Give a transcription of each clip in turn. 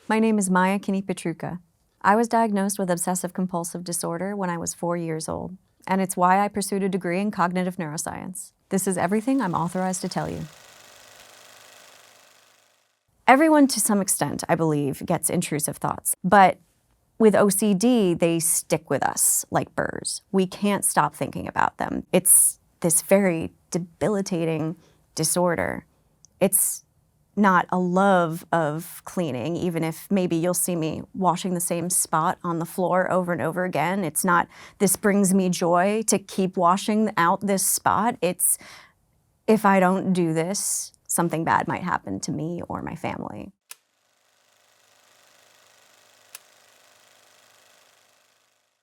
My name is Maya Kinney-Petrucha. I was diagnosed with obsessive-compulsive disorder when I was 4 years old, and it's why I pursued a degree in cognitive neuroscience. This is everything I'm authorized to tell you. Everyone, to some extent, I believe, gets intrusive thoughts, but with OCD, they stick with us like burrs. We can't stop thinking about them. It's this very debilitating disorder. It's not a love of cleaning, even if maybe you'll see me washing the same spot on the floor over and over again. It's not, this brings me joy to keep washing out this spot. It's, if I don't do this, something bad might happen to me or my family.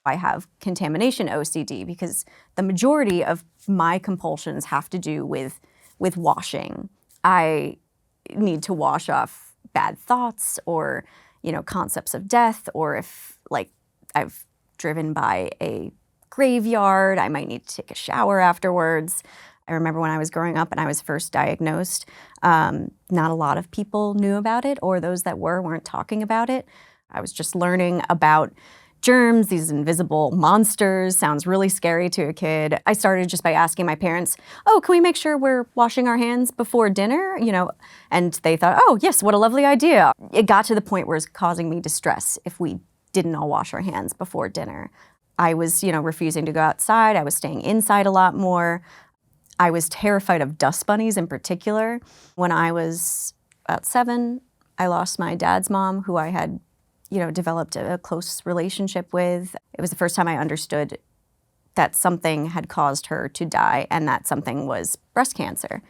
I have contamination OCD because the majority of my compulsions have to do with washing. I need to wash off bad thoughts or, concepts of death, or if I've driven by a graveyard, I might need to take a shower afterwards. I remember when I was growing up and I was first diagnosed, not a lot of people knew about it, or those that weren't talking about it. I was just learning about germs, these invisible monsters. Sounds really scary to a kid. I started just by asking my parents, oh, can we make sure we're washing our hands before dinner? And they thought, oh yes, what a lovely idea. It got to the point where it was causing me distress if we didn't all wash our hands before dinner. I was, refusing to go outside. I was staying inside a lot more. I was terrified of dust bunnies in particular. When I was about 7, I lost my dad's mom, who I had developed a close relationship with. It was the first time I understood that something had caused her to die, and that something was breast cancer.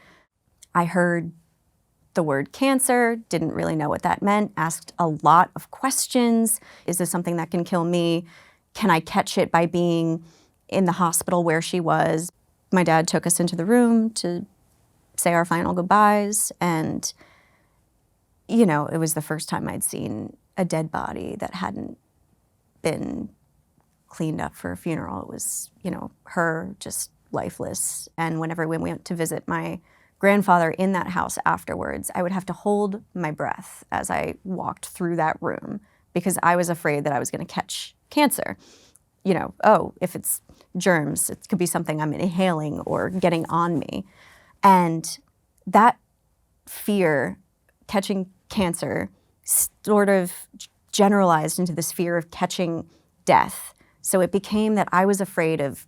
I heard the word cancer, didn't really know what that meant, asked a lot of questions. Is this something that can kill me? Can I catch it by being in the hospital where she was? My dad took us into the room to say our final goodbyes, and it was the first time I'd seen a dead body that hadn't been cleaned up for a funeral. It was, her just lifeless. And whenever we went to visit my grandfather in that house afterwards, I would have to hold my breath as I walked through that room because I was afraid that I was going to catch cancer. Oh, if it's germs, it could be something I'm inhaling or getting on me. And that fear, catching cancer, sort of generalized into this fear of catching death. So it became that I was afraid of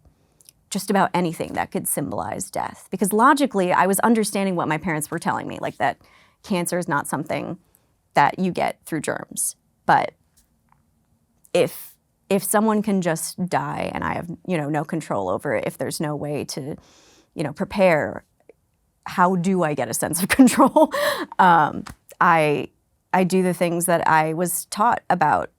just about anything that could symbolize death. Because logically, I was understanding what my parents were telling me, like that cancer is not something that you get through germs. But if someone can just die and I have, no control over it, if there's no way to, prepare, how do I get a sense of control? I do the things that I was taught about,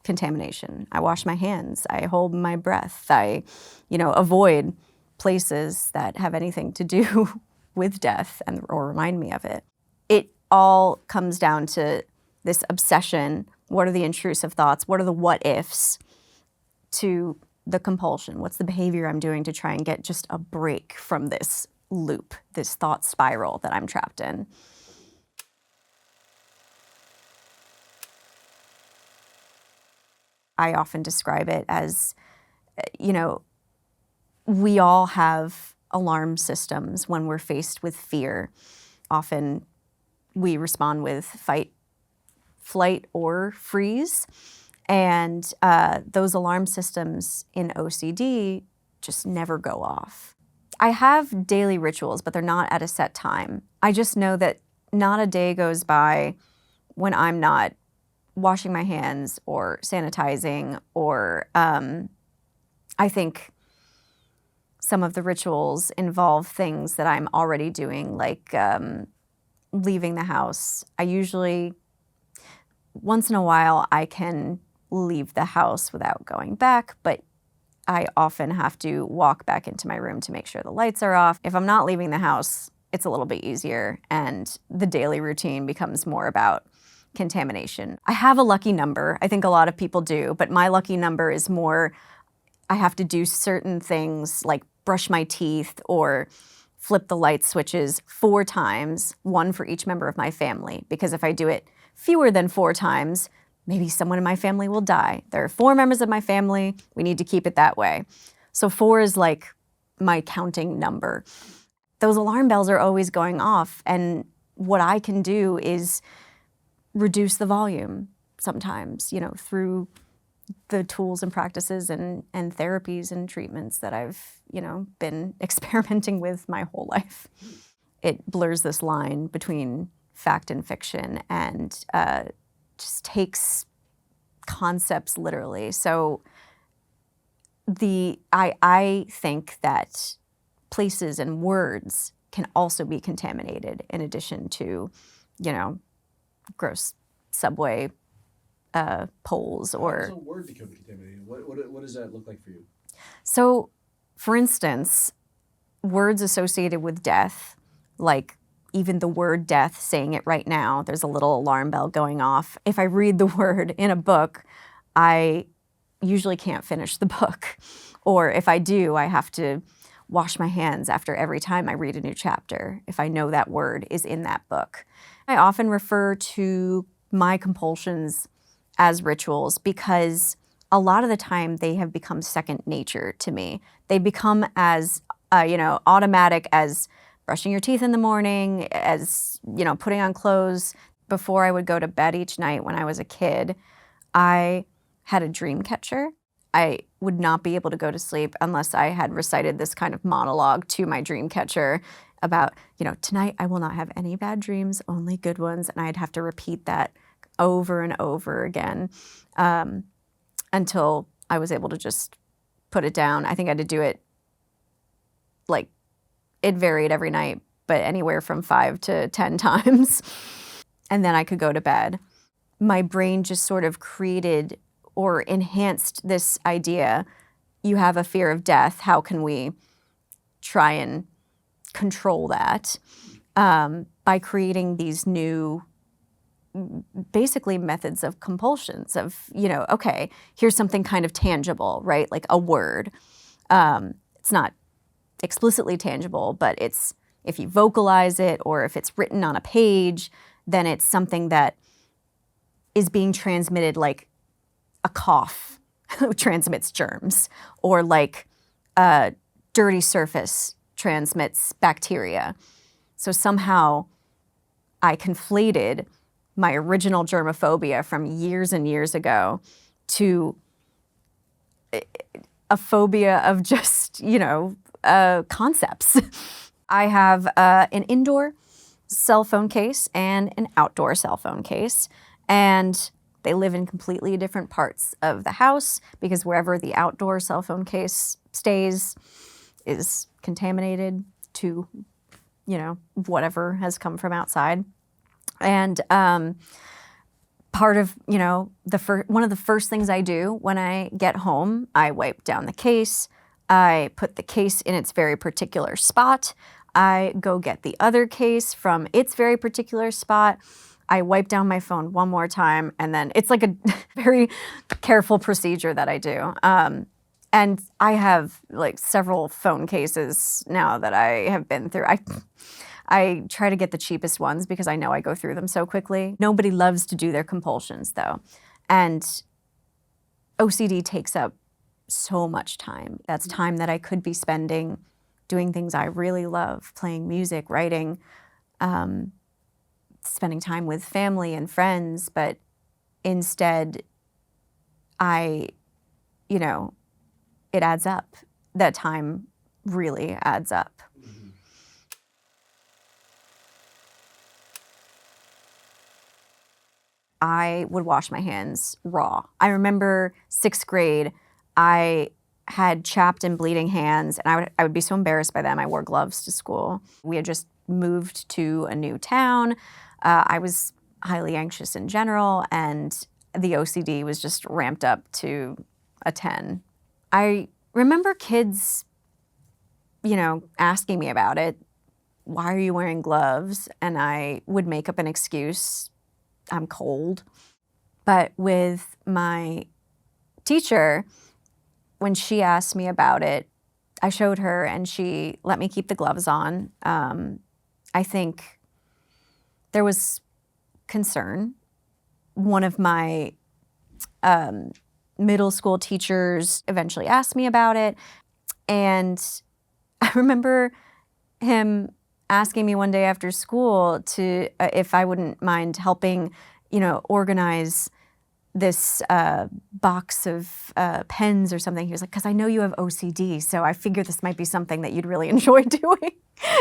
contamination. I wash my hands. I hold my breath. I, avoid places that have anything to do with death or remind me of it. It all comes down to this obsession. What are the intrusive thoughts? What are the what ifs to the compulsion? What's the behavior I'm doing to try and get just a break from this loop, this thought spiral that I'm trapped in? I often describe it as, we all have alarm systems when we're faced with fear. Often we respond with fight, flight, or freeze. And those alarm systems in OCD just never go off. I have daily rituals, but they're not at a set time. I just know that not a day goes by when I'm not washing my hands or sanitizing, or I think some of the rituals involve things that I'm already doing, like leaving the house. I usually, once in a while, I can leave the house without going back, but I often have to walk back into my room to make sure the lights are off. If I'm not leaving the house, it's a little bit easier, and the daily routine becomes more about contamination. I have a lucky number. I think a lot of people do, but my lucky number is more, I have to do certain things like brush my teeth or flip the light switches 4 times, 1 for each member of my family, because if I do it fewer than 4 times, maybe someone in my family will die. There are 4 members of my family. We need to keep it that way. So 4 is like my counting number. Those alarm bells are always going off, and what I can do is reduce the volume sometimes, through the tools and practices and therapies and treatments that I've, been experimenting with my whole life. It blurs this line between fact and fiction and just takes concepts literally. So I think that places and words can also be contaminated in addition to, gross subway poles or... How does a word become contaminated? What does that look like for you? So, for instance, words associated with death, like even the word death, saying it right now, there's a little alarm bell going off. If I read the word in a book, I usually can't finish the book. Or if I do, I have to wash my hands after every time I read a new chapter, if I know that word is in that book. I often refer to my compulsions as rituals because a lot of the time they have become second nature to me. They become as, automatic as brushing your teeth in the morning, as, putting on clothes. Before I would go to bed each night when I was a kid, I had a dream catcher. I would not be able to go to sleep unless I had recited this kind of monologue to my dream catcher about, tonight I will not have any bad dreams, only good ones. And I'd have to repeat that over and over again until I was able to just put it down. I think I had to do it, it varied every night, but anywhere from 5 to 10 times. And then I could go to bed. My brain just sort of created or enhanced this idea, you have a fear of death, how can we try and control that by creating these new, basically methods of compulsions of, okay, here's something kind of tangible, right? Like a word. It's not explicitly tangible, but it's, if you vocalize it or if it's written on a page, then it's something that is being transmitted like a cough transmits germs, or like a dirty surface transmits bacteria. So somehow I conflated my original germophobia from years and years ago to a phobia of just, concepts. I have an indoor cell phone case and an outdoor cell phone case, and they live in completely different parts of the house because wherever the outdoor cell phone case stays is contaminated to, whatever has come from outside. And part of, one of the first things I do when I get home, I wipe down the case. I put the case in its very particular spot. I go get the other case from its very particular spot. I wipe down my phone one more time, and then it's like a very careful procedure that I do. And I have like several phone cases now that I have been through. I try to get the cheapest ones because I know I go through them so quickly. Nobody loves to do their compulsions though. And OCD takes up so much time. That's time that I could be spending doing things I really love, playing music, writing, spending time with family and friends, but instead it adds up. That time really adds up. Mm-hmm. I would wash my hands raw. I remember 6th grade, I had chapped and bleeding hands, and I would be so embarrassed by them. I wore gloves to school. We had just moved to a new town. I was highly anxious in general, and the OCD was just ramped up to a 10. I remember kids, asking me about it. Why are you wearing gloves? And I would make up an excuse. I'm cold. But with my teacher, when she asked me about it, I showed her and she let me keep the gloves on. I think there was concern one of my middle school teachers eventually asked me about it. And I remember him asking me one day after school to if I wouldn't mind helping, organize this box of pens or something. He was like, because I know you have OCD, so I figure this might be something that you'd really enjoy doing,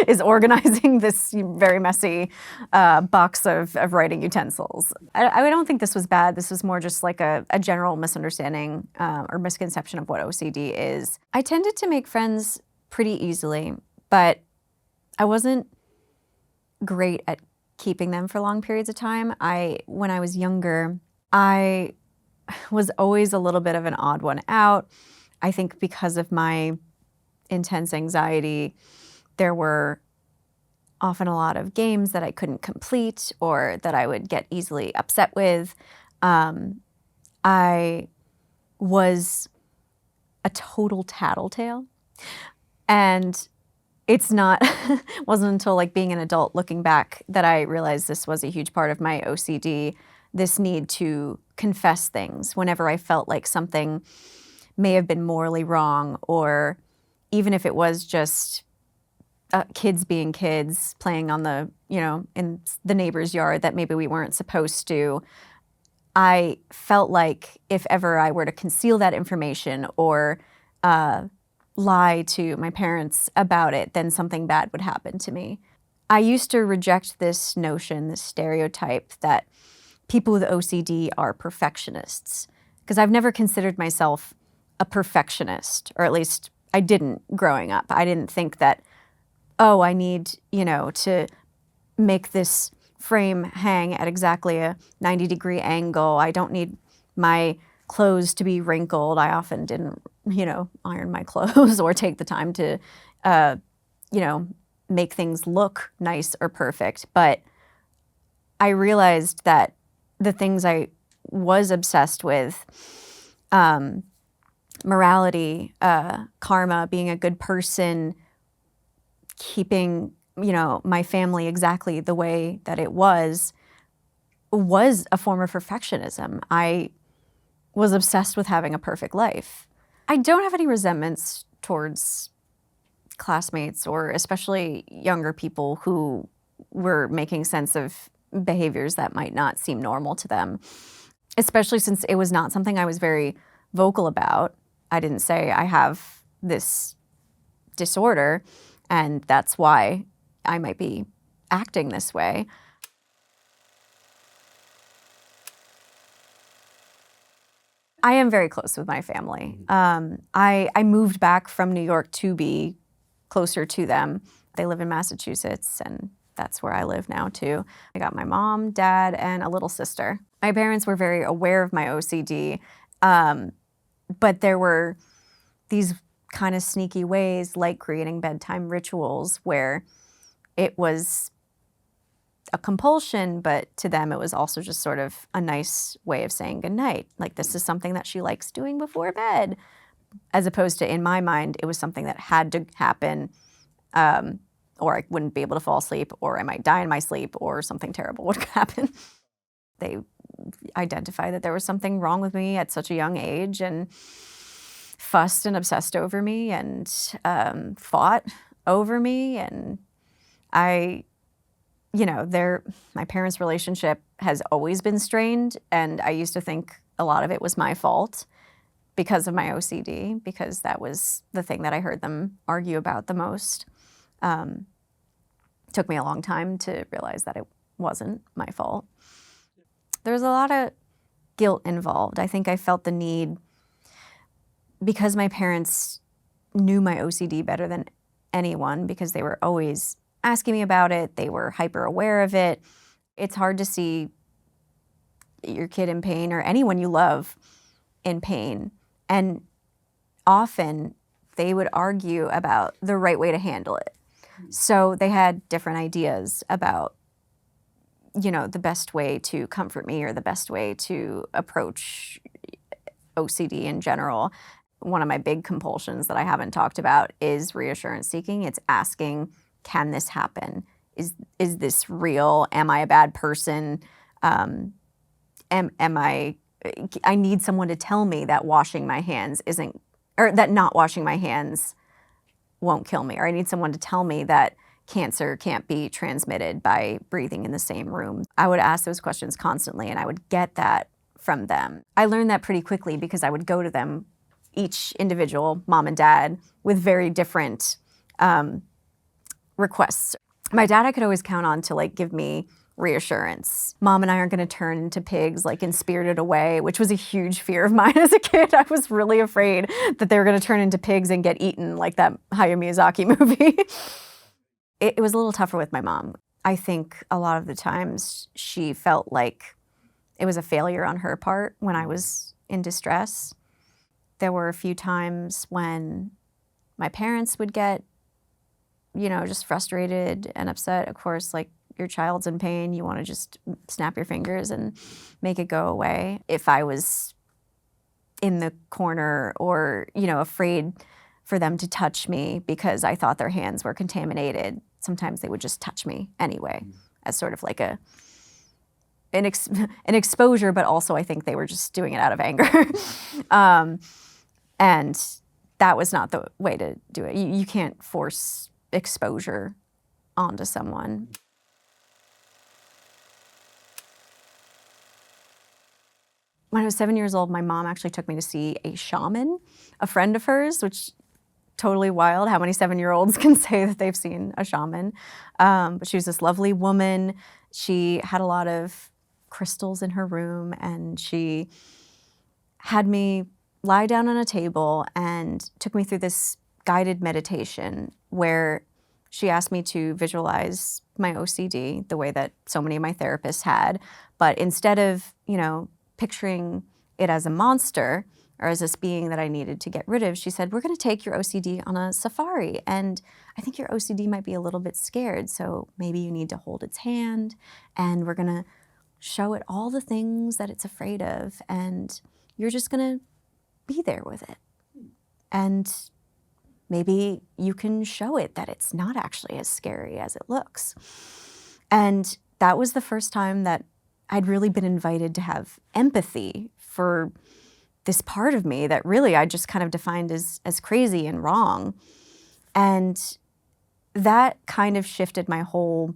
is organizing this very messy box of writing utensils. I don't think this was bad. This was more just like a general misunderstanding or misconception of what OCD is. I tended to make friends pretty easily, but I wasn't great at keeping them for long periods of time. When I was younger, I was always a little bit of an odd one out. I think because of my intense anxiety, there were often a lot of games that I couldn't complete or that I would get easily upset with. I was a total tattletale. And it's wasn't until like being an adult looking back that I realized this was a huge part of my OCD, this need to confess things whenever I felt like something may have been morally wrong, or even if it was just kids being kids playing on in the neighbor's yard that maybe we weren't supposed to. I felt like if ever I were to conceal that information or lie to my parents about it, then something bad would happen to me. I used to reject this notion, this stereotype that people with OCD are perfectionists, because I've never considered myself a perfectionist, or at least I didn't growing up. I didn't think that, oh, I need, to make this frame hang at exactly a 90-degree angle. I don't need my clothes to be wrinkled. I often didn't, iron my clothes or take the time to, make things look nice or perfect. But I realized that the things I was obsessed with, morality, karma, being a good person, keeping, my family exactly the way that it was a form of perfectionism. I was obsessed with having a perfect life. I don't have any resentments towards classmates or especially younger people who were making sense of behaviors that might not seem normal to them, especially since it was not something I was very vocal about. I didn't say I have this disorder and that's why I might be acting this way. I am very close with my family. I moved back from New York to be closer to them. They live in Massachusetts, and that's where I live now too. I got my mom, dad, and a little sister. My parents were very aware of my OCD, but there were these kind of sneaky ways, like creating bedtime rituals where it was a compulsion, but to them it was also just sort of a nice way of saying goodnight. Like, this is something that she likes doing before bed, as opposed to, in my mind, it was something that had to happen, or I wouldn't be able to fall asleep, or I might die in my sleep, or something terrible would happen. They identified that there was something wrong with me at such a young age and fussed and obsessed over me and fought over me. And my parents' relationship has always been strained, and I used to think a lot of it was my fault because of my OCD, because that was the thing that I heard them argue about the most. Took me a long time to realize that it wasn't my fault. There's a lot of guilt involved. I think I felt the need, because my parents knew my OCD better than anyone, because they were always asking me about it, they were hyper aware of it. It's hard to see your kid in pain, or anyone you love in pain. And often they would argue about the right way to handle it. So they had different ideas about, the best way to comfort me or the best way to approach OCD in general. One of my big compulsions that I haven't talked about is reassurance seeking. It's asking, can this happen? Is this real? Am I a bad person? I need someone to tell me that washing my hands isn't, or that not washing my hands won't kill me, or I need someone to tell me that cancer can't be transmitted by breathing in the same room. I would ask those questions constantly, and I would get that from them. I learned that pretty quickly because I would go to them, each individual, mom and dad, with very different requests. My dad I could always count on to give me reassurance. Mom and I aren't going to turn into pigs in Spirited Away, which was a huge fear of mine as a kid. I was really afraid that they were going to turn into pigs and get eaten like that Hayao Miyazaki movie. It was a little tougher with my mom. I think a lot of the times she felt like it was a failure on her part when I was in distress. There were a few times when my parents would get, just frustrated and upset. Of course, your child's in pain, you want to just snap your fingers and make it go away. If I was in the corner or, afraid for them to touch me because I thought their hands were contaminated, sometimes they would just touch me anyway, as sort of like an exposure, but also I think they were just doing it out of anger. And that was not the way to do it. You can't force exposure onto someone. When I was 7 years old, my mom actually took me to see a shaman, a friend of hers, which totally wild how many 7-year-olds can say that they've seen a shaman. But she was this lovely woman. She had a lot of crystals in her room, and she had me lie down on a table and took me through this guided meditation where she asked me to visualize my OCD the way that so many of my therapists had. But instead of, picturing it as a monster or as this being that I needed to get rid of, she said, we're going to take your OCD on a safari. And I think your OCD might be a little bit scared. So maybe you need to hold its hand, and we're going to show it all the things that it's afraid of. And you're just going to be there with it. And maybe you can show it that it's not actually as scary as it looks. And that was the first time that I'd really been invited to have empathy for this part of me that really I just kind of defined as crazy and wrong. And that kind of shifted my whole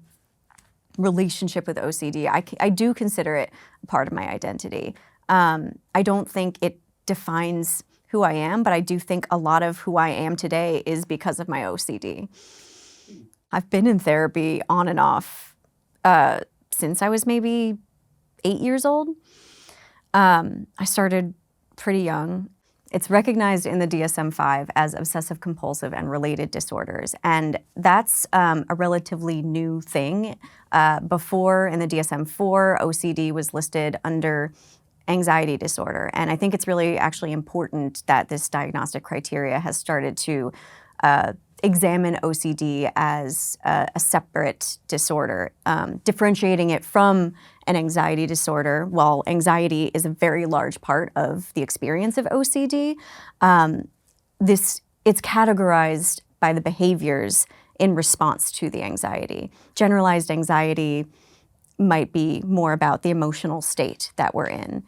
relationship with OCD. I do consider it a part of my identity. I don't think it defines who I am, but I do think a lot of who I am today is because of my OCD. I've been in therapy on and off since I was maybe 8 years old. I started pretty young. It's recognized in the DSM-5 as obsessive compulsive and related disorders. And that's a relatively new thing. Before, in the DSM-4, OCD was listed under anxiety disorder. And I think it's really actually important that this diagnostic criteria has started to examine OCD as a separate disorder, differentiating it from an anxiety disorder. While anxiety is a very large part of the experience of OCD, it's categorized by the behaviors in response to the anxiety. Generalized anxiety might be more about the emotional state that we're in,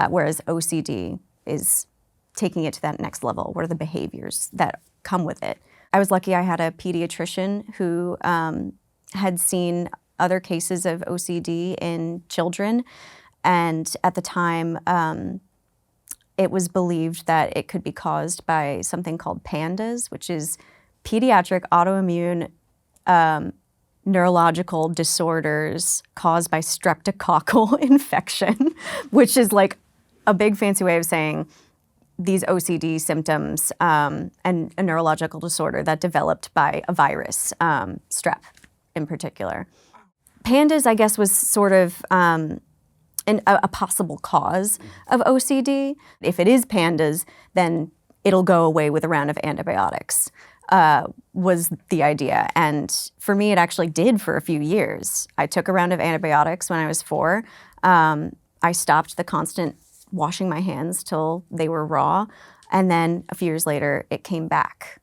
whereas OCD is taking it to that next level. What are the behaviors that come with it? I was lucky I had a pediatrician who had seen other cases of OCD in children, and at the time it was believed that it could be caused by something called PANDAS, which is pediatric autoimmune neurological disorders caused by streptococcal infection, which is like a big fancy way of saying these OCD symptoms and a neurological disorder that developed by a virus, strep in particular. PANDAS, I guess, was sort of a possible cause of OCD. If it is PANDAS, then it'll go away with a round of antibiotics, was the idea. And for me, it actually did for a few years. I took a round of antibiotics when I was 4. I stopped the constant washing my hands till they were raw. And then a few years later, it came back.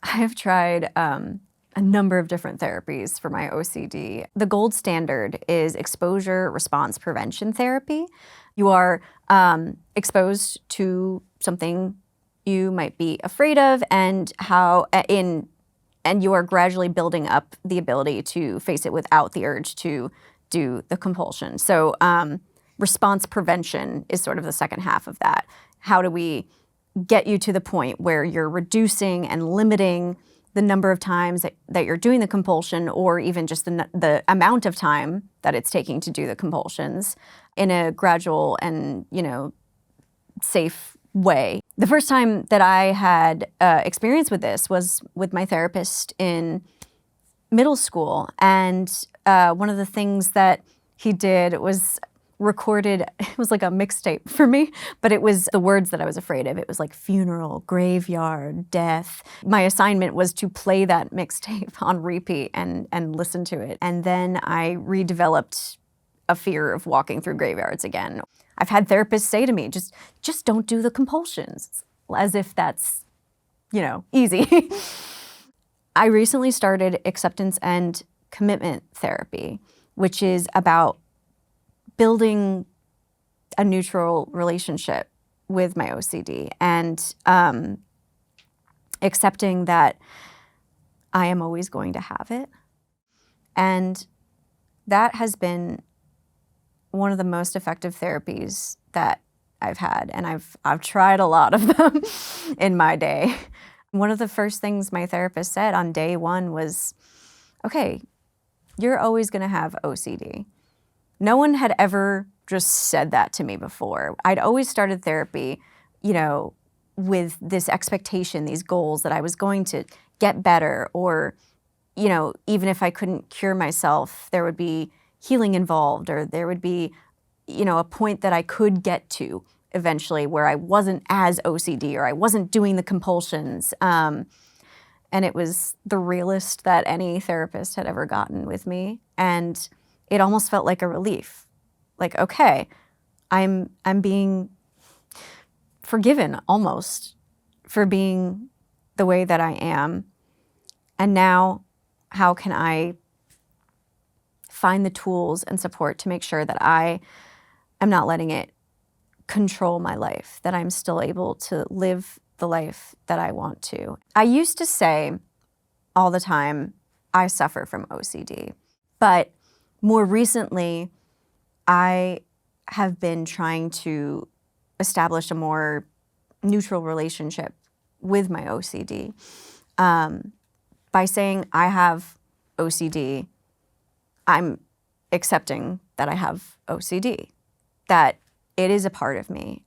I have tried a a number of different therapies for my OCD. The gold standard is exposure response prevention therapy. You are exposed to something you might be afraid of, and you are gradually building up the ability to face it without the urge to do the compulsion. So response prevention is sort of the second half of that. How do we get you to the point where you're reducing and limiting the number of times that you're doing the compulsion, or even just the amount of time that it's taking to do the compulsions in a gradual and, safe way. The first time that I had experience with this was with my therapist in middle school. And one of the things that he did was recorded, it was like a mixtape for me, but it was the words that I was afraid of. It was like funeral, graveyard, death. My assignment was to play that mixtape on repeat and listen to it. And then I redeveloped a fear of walking through graveyards again. I've had therapists say to me, just don't do the compulsions, as if that's, easy. I recently started acceptance and commitment therapy, which is about building a neutral relationship with my OCD and accepting that I am always going to have it. And that has been one of the most effective therapies that I've had. And I've tried a lot of them in my day. One of the first things my therapist said on day one was, okay, you're always going to have OCD. No one had ever just said that to me before. I'd always started therapy, with this expectation, these goals that I was going to get better, or, even if I couldn't cure myself, there would be healing involved, or there would be, a point that I could get to eventually where I wasn't as OCD, or I wasn't doing the compulsions. And it was the realest that any therapist had ever gotten with me. And it almost felt like a relief. Like, okay, I'm being forgiven almost for being the way that I am. And now how can I find the tools and support to make sure that I am not letting it control my life, that I'm still able to live the life that I want to. I used to say all the time, I suffer from OCD, but more recently, I have been trying to establish a more neutral relationship with my OCD by saying I have OCD. I'm accepting that I have OCD, that it is a part of me.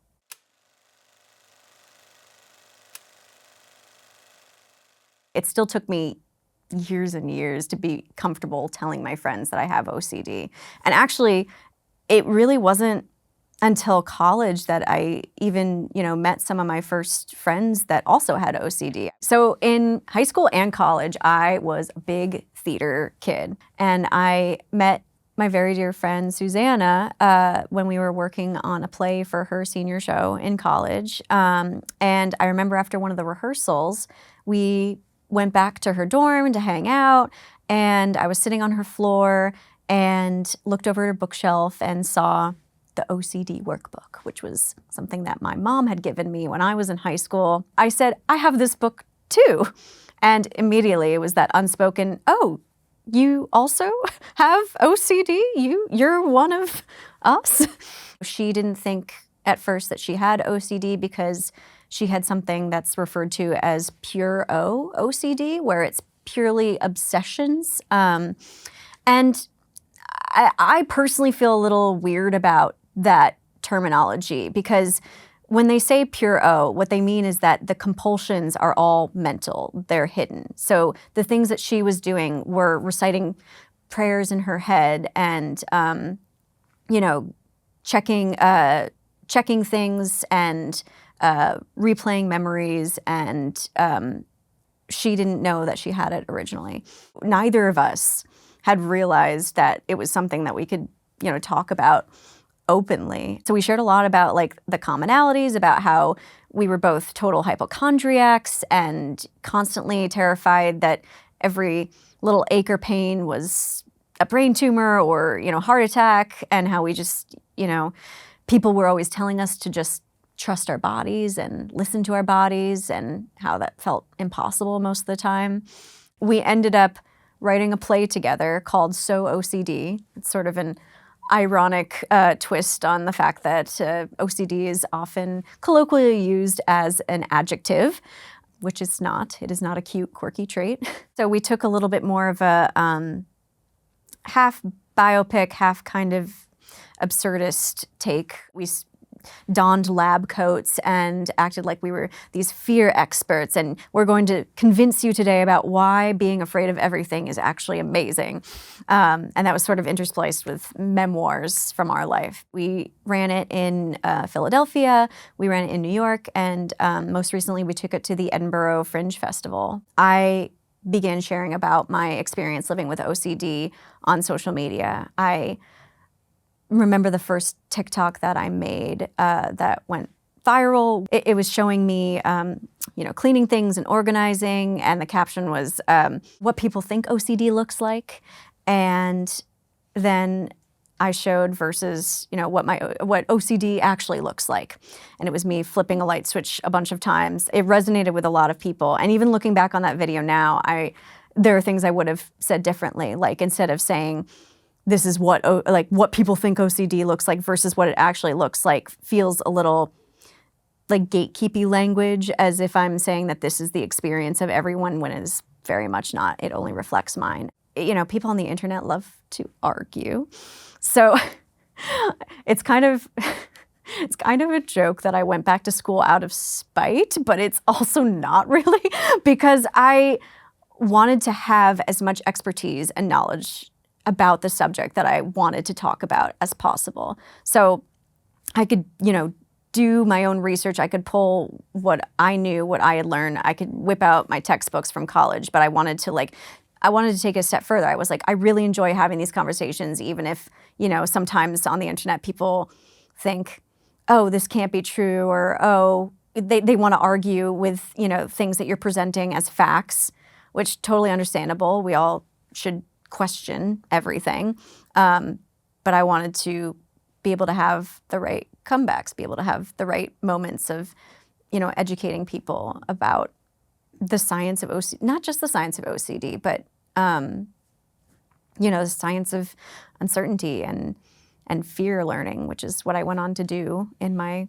It still took me years and years to be comfortable telling my friends that I have OCD. And actually, it really wasn't until college that I even, met some of my first friends that also had OCD. So in high school and college, I was a big theater kid. And I met my very dear friend, Susanna, when we were working on a play for her senior show in college. And I remember after one of the rehearsals, we went back to her dorm to hang out, and I was sitting on her floor and looked over her bookshelf and saw the OCD workbook, which was something that my mom had given me when I was in high school. I said, I have this book too. And immediately it was that unspoken, oh, you also have OCD? You're one of us? She didn't think at first that she had OCD because she had something that's referred to as pure OCD, where it's purely obsessions. And I personally feel a little weird about that terminology, because when they say pure O, what they mean is that the compulsions are all mental, they're hidden. So the things that she was doing were reciting prayers in her head and, checking things and replaying memories, and she didn't know that she had it originally. Neither of us had realized that it was something that we could, talk about openly. So we shared a lot about the commonalities, about how we were both total hypochondriacs and constantly terrified that every little ache or pain was a brain tumor or, heart attack, and how we just, people were always telling us to just trust our bodies and listen to our bodies, and how that felt impossible most of the time. We ended up writing a play together called So OCD. It's sort of an ironic twist on the fact that OCD is often colloquially used as an adjective, which it's not. It is not a cute, quirky trait. So we took a little bit more of a half biopic, half kind of absurdist take. We donned lab coats and acted like we were these fear experts, and we're going to convince you today about why being afraid of everything is actually amazing. And that was sort of interspliced with memoirs from our life. We ran it in Philadelphia, we ran it in New York, and most recently we took it to the Edinburgh Fringe Festival. I began sharing about my experience living with OCD on social media. I remember the first TikTok that I made that went viral. It was showing me, cleaning things and organizing, and the caption was what people think OCD looks like. And then I showed versus, what OCD actually looks like. And it was me flipping a light switch a bunch of times. It resonated with a lot of people. And even looking back on that video now, there are things I would have said differently. Like, instead of saying, this is what people think OCD looks like versus what it actually looks like, feels a little like gatekeepy language, as if I'm saying that this is the experience of everyone, when it is very much not. It only reflects mine. People on the internet love to argue. So it's kind of a joke that I went back to school out of spite, but it's also not really, because I wanted to have as much expertise and knowledge about the subject that I wanted to talk about as possible. So I could, do my own research. I could pull what I knew, what I had learned. I could whip out my textbooks from college, but I wanted to take a step further. I was like, I really enjoy having these conversations, even if, sometimes on the internet people think, oh, this can't be true, or, oh, they want to argue with, things that you're presenting as facts, which totally understandable. We all should question everything. But I wanted to be able to have the right comebacks, be able to have the right moments of, educating people about the science of OCD, not just the science of OCD, but, the science of uncertainty and fear learning, which is what I went on to do in my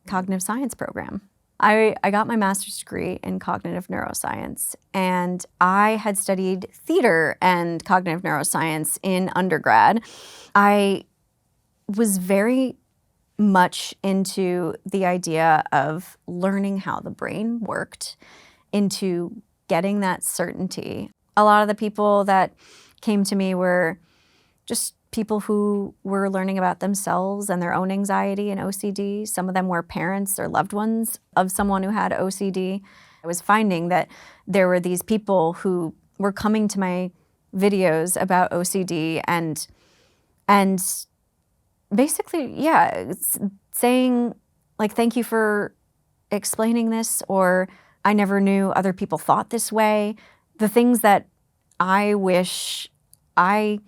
cognitive science program. I got my master's degree in cognitive neuroscience, and I had studied theater and cognitive neuroscience in undergrad. I was very much into the idea of learning how the brain worked, into getting that certainty. A lot of the people that came to me were just people who were learning about themselves and their own anxiety and OCD. Some of them were parents or loved ones of someone who had OCD. I was finding that there were these people who were coming to my videos about OCD and basically, saying, like, thank you for explaining this, or I never knew other people thought this way. The things that I wish I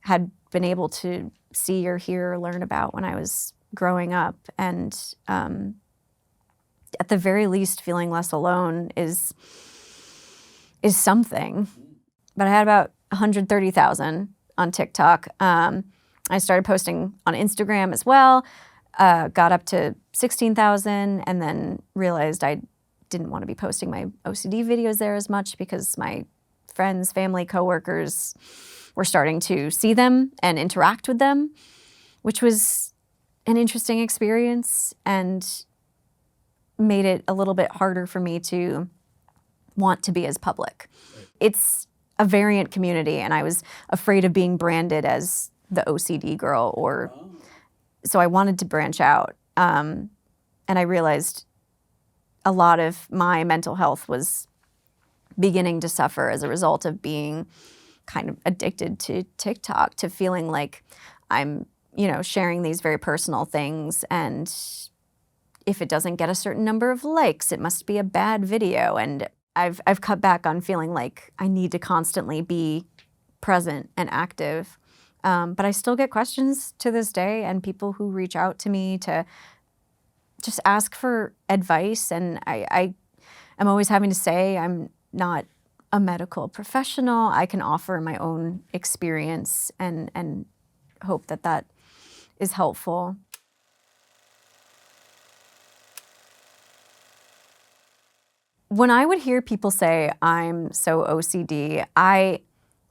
had been able to see or hear or learn about when I was growing up. And at the very least, feeling less alone is something. But I had about 130,000 on TikTok. I started posting on Instagram as well, got up to 16,000, and then realized I didn't want to be posting my OCD videos there as much, because my friends, family, coworkers were starting to see them and interact with them, which was an interesting experience and made it a little bit harder for me to want to be as public. Right. It's a variant community, and I was afraid of being branded as the OCD girl, so I wanted to branch out. And I realized a lot of my mental health was beginning to suffer as a result of being kind of addicted to TikTok, to feeling like I'm, sharing these very personal things, and if it doesn't get a certain number of likes, it must be a bad video. And I've cut back on feeling like I need to constantly be present and active. But I still get questions to this day, and people who reach out to me to just ask for advice. And I am always having to say I'm not a medical professional. I can offer my own experience and hope that that is helpful. When I would hear people say, I'm so OCD, I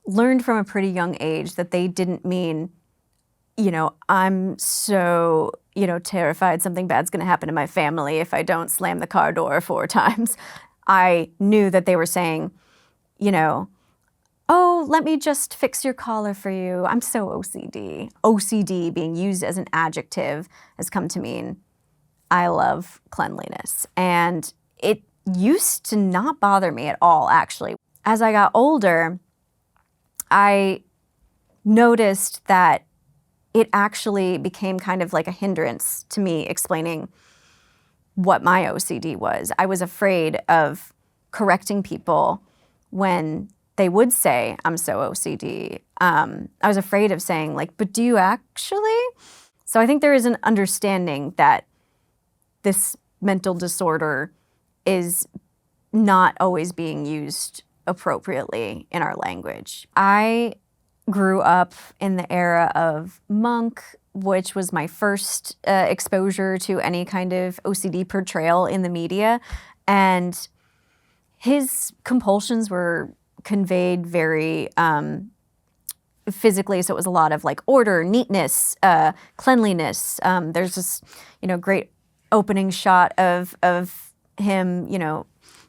learned from a pretty young age that they didn't mean, I'm so, terrified something bad's gonna happen to my family if I don't slam the car door 4 times. I knew that they were saying, oh, let me just fix your collar for you. I'm so OCD. OCD being used as an adjective has come to mean I love cleanliness. And it used to not bother me at all, actually. As I got older, I noticed that it actually became kind of like a hindrance to me explaining what my OCD was. I was afraid of correcting people when they would say, I'm so OCD. I was afraid of saying, but do you actually? So I think there is an understanding that this mental disorder is not always being used appropriately in our language. I grew up in the era of Monk, which was my first exposure to any kind of OCD portrayal in the media. And his compulsions were conveyed very physically. So it was a lot of order, neatness, cleanliness. There's this, great opening shot of him,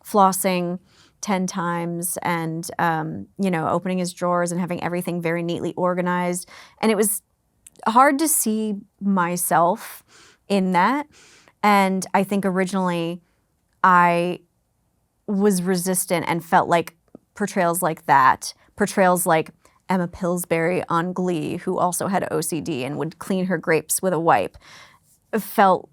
flossing 10 times and, opening his drawers and having everything very neatly organized. And it was hard to see myself in that. And I think originally I was resistant and felt like portrayals like that, portrayals like Emma Pillsbury on Glee, who also had OCD and would clean her grapes with a wipe, felt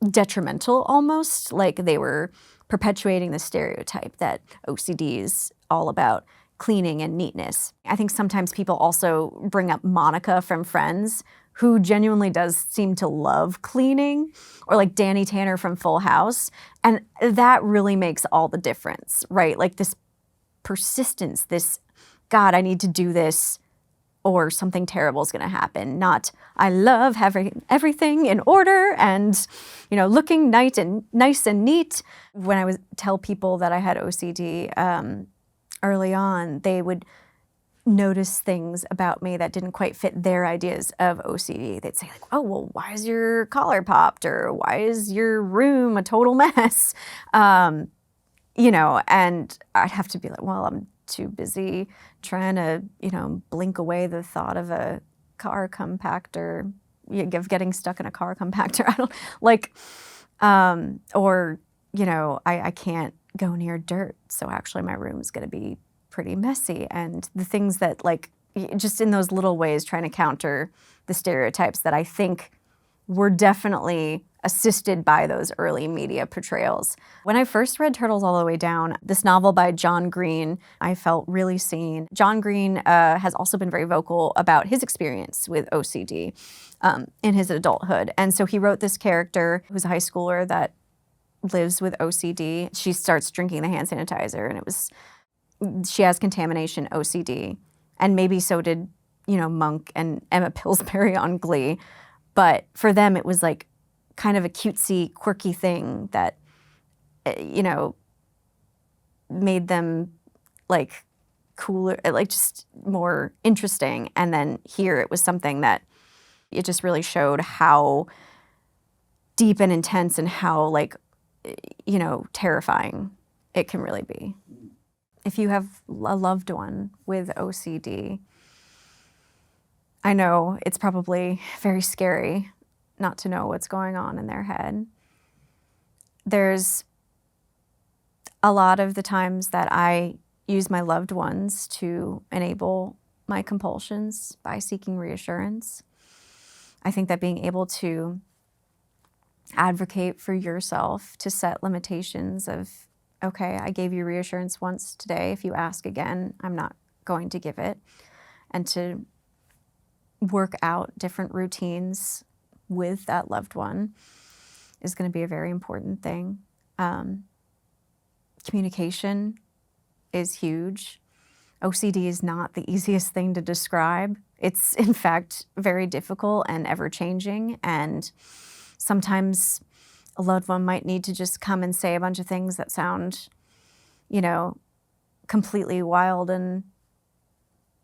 detrimental almost, like they were perpetuating the stereotype that OCD is all about cleaning and neatness. I think sometimes people also bring up Monica from Friends, who genuinely does seem to love cleaning, or Danny Tanner from Full House. And that really makes all the difference, right? This persistence, this, God, I need to do this or something terrible is gonna happen. Not, I love having everything in order and, looking nice and neat. When I would tell people that I had OCD early on, they would notice things about me that didn't quite fit their ideas of OCD. They'd say oh, well, why is your collar popped? Or why is your room a total mess? And I'd have to be well, I'm too busy trying to, blink away the thought of a car compactor, getting stuck in a car compactor. I don't I can't go near dirt. So actually my room's gonna be pretty messy. And the things that just in those little ways trying to counter the stereotypes that I think were definitely assisted by those early media portrayals. When I first read Turtles All the Way Down, this novel by John Green, I felt really seen. John Green has also been very vocal about his experience with OCD in his adulthood. And so he wrote this character who's a high schooler that lives with OCD. She starts drinking the hand sanitizer, and she has contamination OCD. And maybe so did, Monk and Emma Pillsbury on Glee. But for them, it was kind of a cutesy, quirky thing that, made them cooler, just more interesting. And then here it was something that it just really showed how deep and intense and how terrifying it can really be. If you have a loved one with OCD, I know it's probably very scary not to know what's going on in their head. There's a lot of the times that I use my loved ones to enable my compulsions by seeking reassurance. I think that being able to advocate for yourself, to set limitations of okay, I gave you reassurance once today. If you ask again, I'm not going to give it. And to work out different routines with that loved one is going to be a very important thing. Communication is huge. OCD is not the easiest thing to describe. It's, in fact, very difficult and ever-changing, and sometimes a loved one might need to just come and say a bunch of things that sound, you know, completely wild and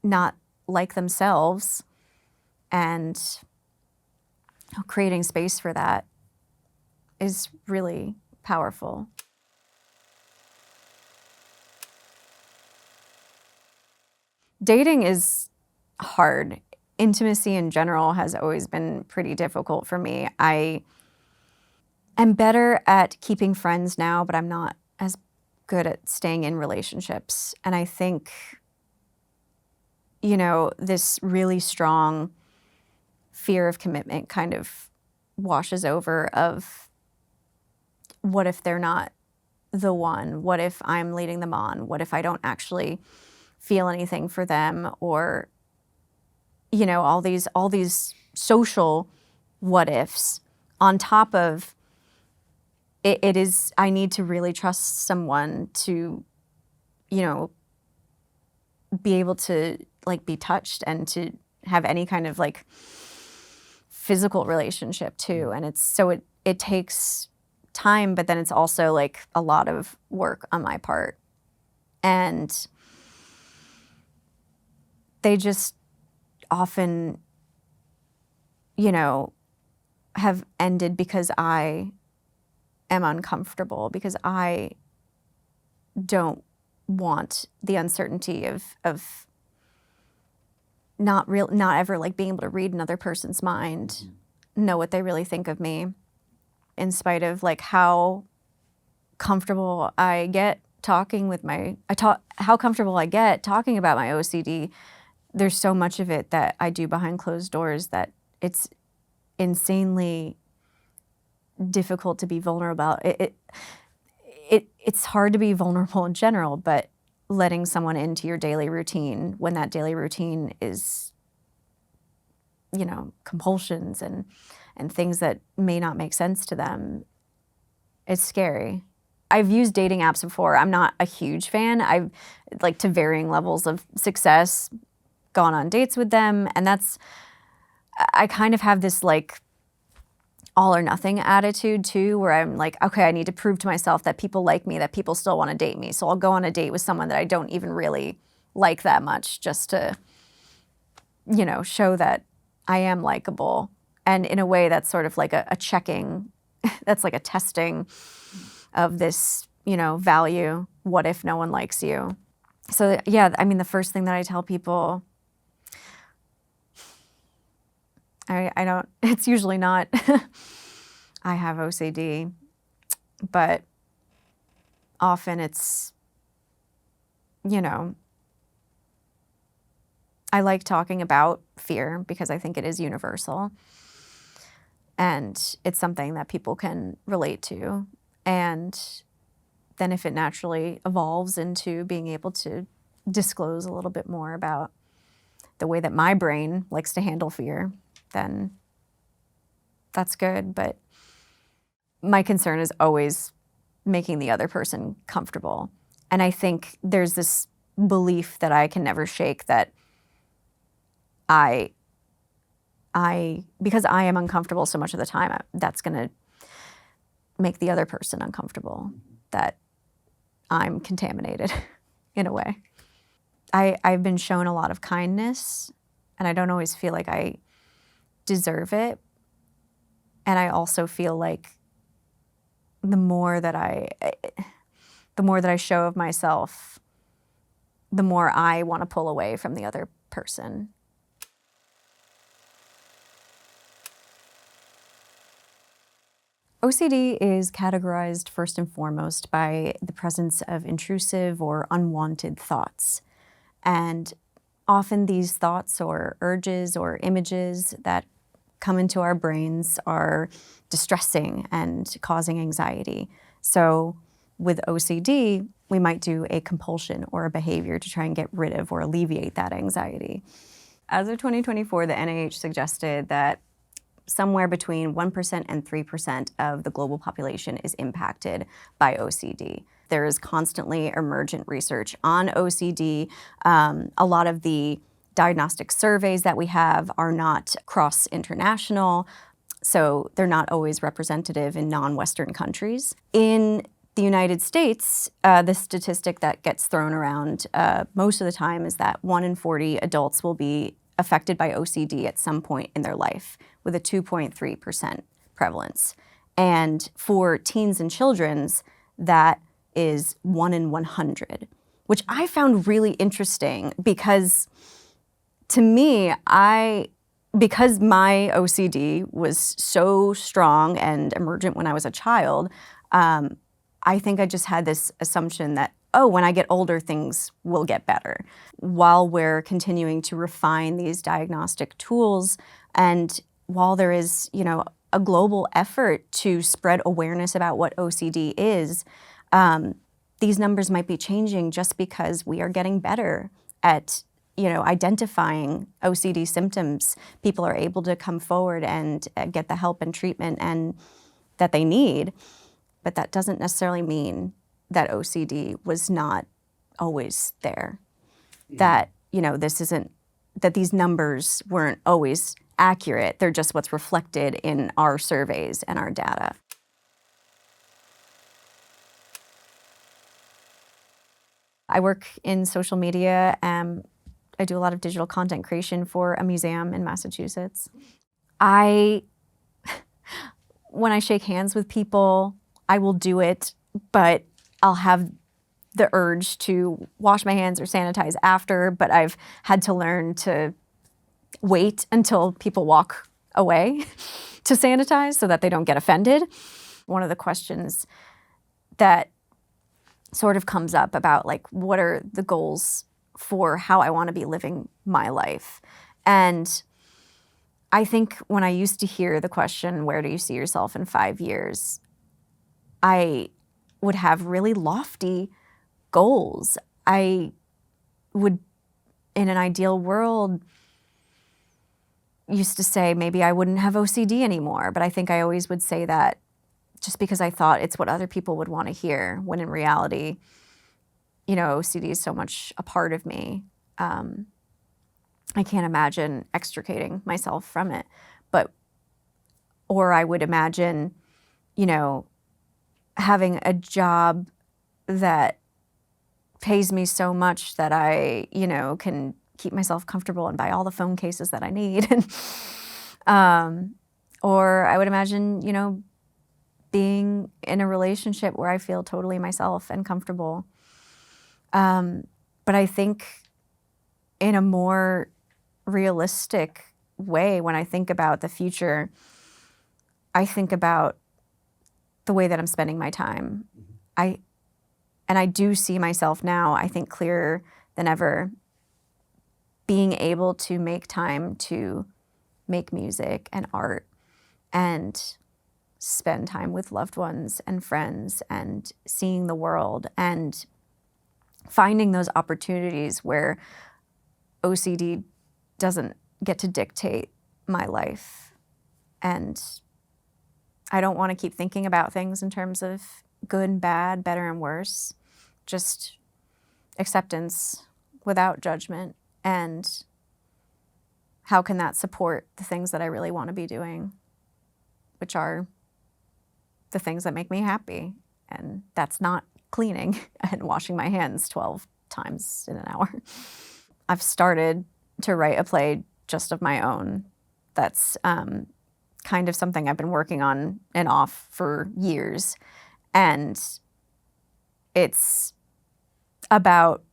not like themselves, and creating space for that is really powerful. Dating is hard. Intimacy in general has always been pretty difficult for me. I am better at keeping friends now, but I'm not as good at staying in relationships. And I think, you know, this really strong fear of commitment kind of washes over of, what if they're not the one? What if I'm leading them on? What if I don't actually feel anything for them? Or, you know, all these social what ifs on top of it is, I need to really trust someone to, you know, be able to like be touched and to have any kind of like physical relationship too. And it's so it takes time, but then it's also like a lot of work on my part. And they just often, you know, have ended because I am uncomfortable, because I don't want the uncertainty of not ever like being able to read another person's mind, know what they really think of me, in spite of like how comfortable I get talking with how comfortable I get talking about my OCD. There's so much of it that I do behind closed doors that it's insanely difficult to be vulnerable about. It's hard to be vulnerable in general, but letting someone into your daily routine when that daily routine is, you know, compulsions and things that may not make sense to them, it's scary. I've used dating apps before. I'm not a huge fan. I've, like, to varying levels of success, gone on dates with them, and I kind of have this like all or nothing attitude too, where I'm like, okay, I need to prove to myself that people like me, that people still want to date me. So I'll go on a date with someone that I don't even really like that much, just to, you know, show that I am likable. And in a way that's sort of like a checking, that's like a testing of this, you know, value. What if no one likes you? So yeah, I mean, the first thing that I tell people, I don't, it's usually not, I have OCD, but often it's, you know, I like talking about fear because I think it is universal and it's something that people can relate to. And then if it naturally evolves into being able to disclose a little bit more about the way that my brain likes to handle fear, then that's good. But my concern is always making the other person comfortable. And I think there's this belief that I can never shake that because I am uncomfortable so much of the time, that's going to make the other person uncomfortable, that I'm contaminated in a way. I've been shown a lot of kindness, and I don't always feel like I deserve it. And I also feel like the more that I show of myself, the more I want to pull away from the other person. OCD is categorized first and foremost by the presence of intrusive or unwanted thoughts. And often these thoughts or urges or images that come into our brains are distressing and causing anxiety. So with OCD, we might do a compulsion or a behavior to try and get rid of or alleviate that anxiety. As of 2024, the NIH suggested that somewhere between 1% and 3% of the global population is impacted by OCD. There is constantly emergent research on OCD. A lot of the diagnostic surveys that we have are not cross-international, so they're not always representative in non-Western countries. In the United States, the statistic that gets thrown around most of the time is that 1 in 40 adults will be affected by OCD at some point in their life, with a 2.3% prevalence. And for teens and children's, that is 1 in 100, which I found really interesting because to me, because my OCD was so strong and emergent when I was a child, I think I just had this assumption that, oh, when I get older, things will get better. While we're continuing to refine these diagnostic tools, and while there is, a global effort to spread awareness about what OCD is, these numbers might be changing just because we are getting better at identifying OCD symptoms. People are able to come forward and get the help and treatment and that they need. But that doesn't necessarily mean that OCD was not always there. That, that these numbers weren't always accurate. They're just what's reflected in our surveys and our data. I work in social media. I do a lot of digital content creation for a museum in Massachusetts. When I shake hands with people, I will do it, but I'll have the urge to wash my hands or sanitize after, but I've had to learn to wait until people walk away to sanitize so that they don't get offended. One of the questions that sort of comes up about what are the goals for how I want to be living my life. And I think when I used to hear the question, where do you see yourself in 5 years? I would have really lofty goals. I would, in an ideal world, used to say maybe I wouldn't have OCD anymore, but I think I always would say that just because I thought it's what other people would want to hear, when in reality, OCD is so much a part of me. I can't imagine extricating myself from it. Or I would imagine, having a job that pays me so much that I, can keep myself comfortable and buy all the phone cases that I need. Or I would imagine, being in a relationship where I feel totally myself and comfortable. But I think in a more realistic way, when I think about the future, I think about the way that I'm spending my time. I do see myself now, I think clearer than ever, being able to make time to make music and art and spend time with loved ones and friends and seeing the world and finding those opportunities where OCD doesn't get to dictate my life. And I don't want to keep thinking about things in terms of good and bad, better and worse, just acceptance without judgment. And how can that support the things that I really want to be doing, which are the things that make me happy. And that's not cleaning and washing my hands 12 times in an hour. I've started to write a play just of my own. That's kind of something I've been working on and off for years. And it's about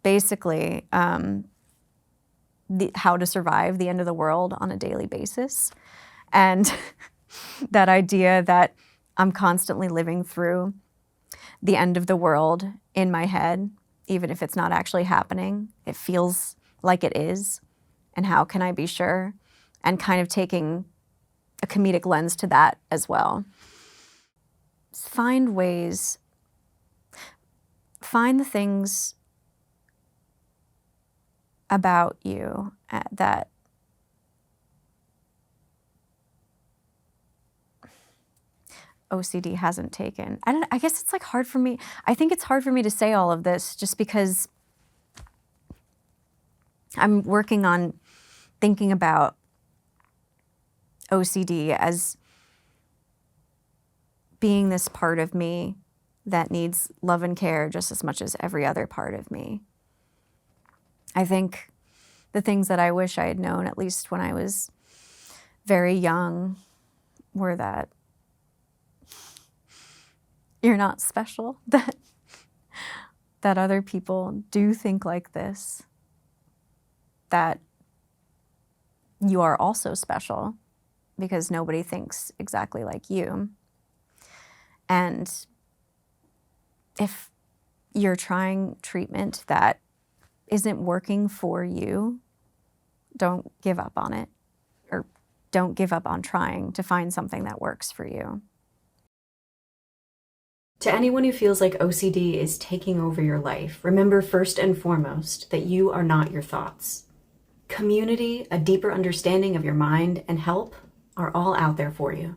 basically how to survive the end of the world on a daily basis. And that idea that I'm constantly living through the end of the world in my head, even if it's not actually happening. It feels like it is. And how can I be sure? And kind of taking a comedic lens to that as well. find ways, find the things about you that OCD hasn't taken. I guess it's like hard for me. I think it's hard for me to say all of this just because I'm working on thinking about OCD as being this part of me that needs love and care just as much as every other part of me. I think the things that I wish I had known, at least when I was very young, were that you're not special, that other people do think like this, that you are also special because nobody thinks exactly like you. And if you're trying treatment that isn't working for you, don't give up on it, or don't give up on trying to find something that works for you. To anyone who feels like OCD is taking over your life, remember first and foremost that you are not your thoughts. Community, a deeper understanding of your mind, and help are all out there for you.